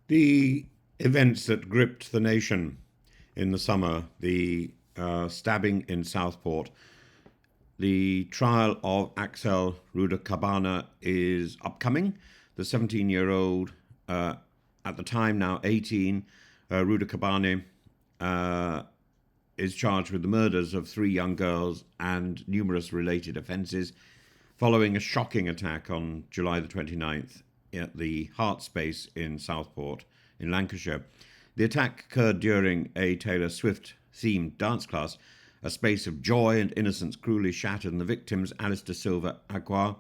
The events that gripped the nation in the summer, the stabbing in Southport, the trial of Axeal Rudakubana is upcoming. The 17-year-old, at the time now 18, Rudakubana is charged with the murders of 3 young girls and numerous related offences following a shocking attack on July the 29th at the Heart Space in Southport in Lancashire. The attack occurred during a Taylor Swift-themed dance class. A space of joy and innocence cruelly shattered, and the victims, Alice Da Silva Agua,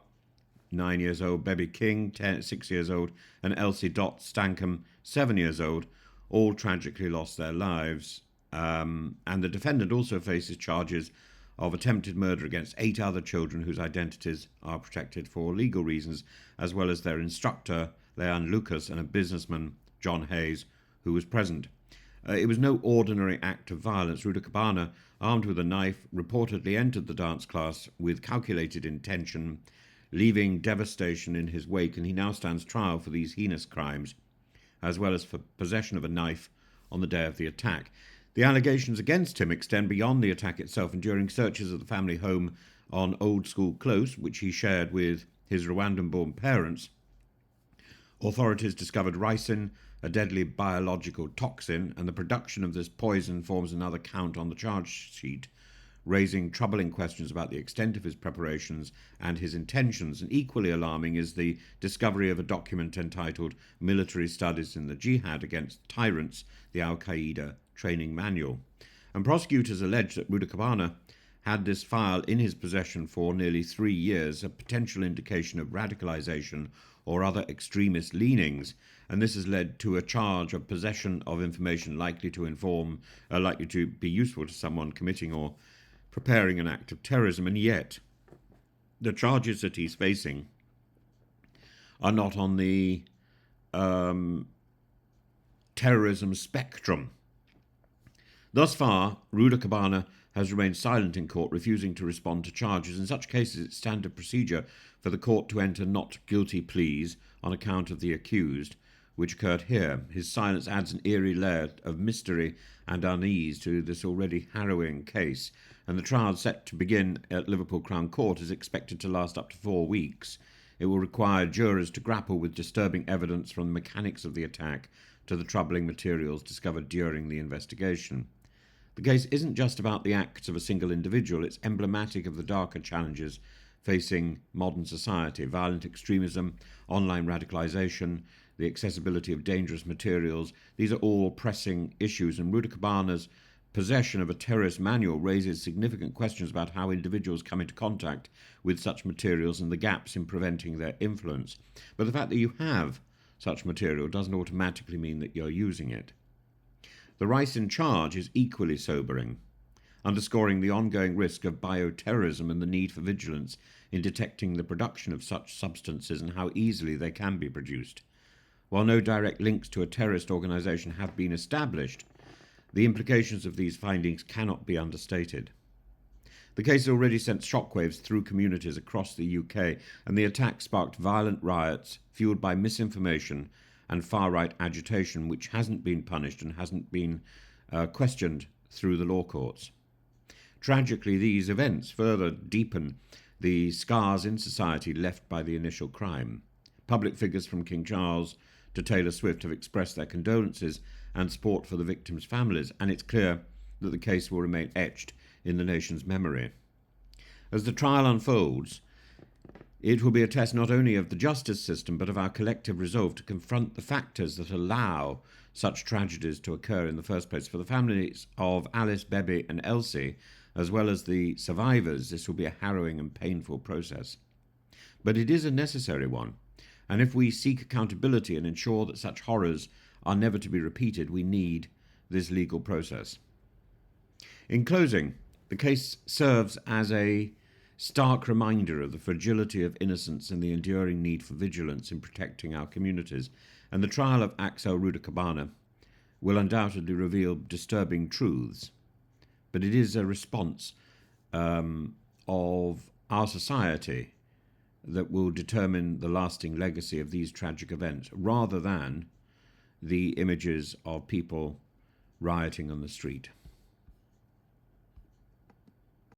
9 years old, Bebby King, 6 years old, and Elsie Dot Stankham, 7 years old, all tragically lost their lives. And the defendant also faces charges of attempted murder against 8 other children whose identities are protected for legal reasons, as well as their instructor, Leanne Lucas, and a businessman, John Hayes, who was present. It was no ordinary act of violence. Rudakubana, armed with a knife, reportedly entered the dance class with calculated intention, leaving devastation in his wake, and he now stands trial for these heinous crimes, as well as for possession of a knife on the day of the attack. The allegations against him extend beyond the attack itself, and during searches of the family home on Old School Close, which he shared with his Rwandan-born parents, authorities discovered ricin, a deadly biological toxin, and the production of this poison forms another count on the charge sheet, raising troubling questions about the extent of his preparations and his intentions. And equally alarming is the discovery of a document entitled Military Studies in the Jihad Against Tyrants, the Al-Qaeda Training Manual. And prosecutors allege that Rudakubana had this file in his possession for nearly 3 years, a potential indication of radicalization or other extremist leanings, and this has led to a charge of possession of information likely to be useful to someone committing or preparing an act of terrorism. And yet, the charges that he's facing are not on the terrorism spectrum. Thus far, Rudakubana has remained silent in court, refusing to respond to charges. In such cases, it's standard procedure for the court to enter not guilty pleas on account of the accused, which occurred here. His silence adds an eerie layer of mystery and unease to this already harrowing case, and the trial set to begin at Liverpool Crown Court is expected to last up to 4 weeks. It will require jurors to grapple with disturbing evidence from the mechanics of the attack to the troubling materials discovered during the investigation. The case isn't just about the acts of a single individual, it's emblematic of the darker challenges facing modern society: violent extremism, online radicalization, the accessibility of dangerous materials. These are all pressing issues, and Rudakubana's possession of a terrorist manual raises significant questions about how individuals come into contact with such materials and the gaps in preventing their influence. But the fact that you have such material doesn't automatically mean that you're using it. The ricin charge is equally sobering, underscoring the ongoing risk of bioterrorism and the need for vigilance in detecting the production of such substances and how easily they can be produced. While no direct links to a terrorist organisation have been established, the implications of these findings cannot be understated. The case has already sent shockwaves through communities across the UK, and the attack sparked violent riots fueled by misinformation and far-right agitation, which hasn't been punished and hasn't been questioned through the law courts. Tragically, these events further deepen the scars in society left by the initial crime. Public figures from King Charles to Taylor Swift have expressed their condolences and support for the victims' families, and it's clear that the case will remain etched in the nation's memory. As the trial unfolds, it will be a test not only of the justice system, but of our collective resolve to confront the factors that allow such tragedies to occur in the first place. For the families of Alice, Bebby, and Elsie, as well as the survivors, this will be a harrowing and painful process. But it is a necessary one, and if we seek accountability and ensure that such horrors are never to be repeated, we need this legal process. In closing, the case serves as a stark reminder of the fragility of innocence and the enduring need for vigilance in protecting our communities, and the trial of Axeal Rudakubana will undoubtedly reveal disturbing truths, but it is a response of our society that will determine the lasting legacy of these tragic events, rather than the images of people rioting on the street.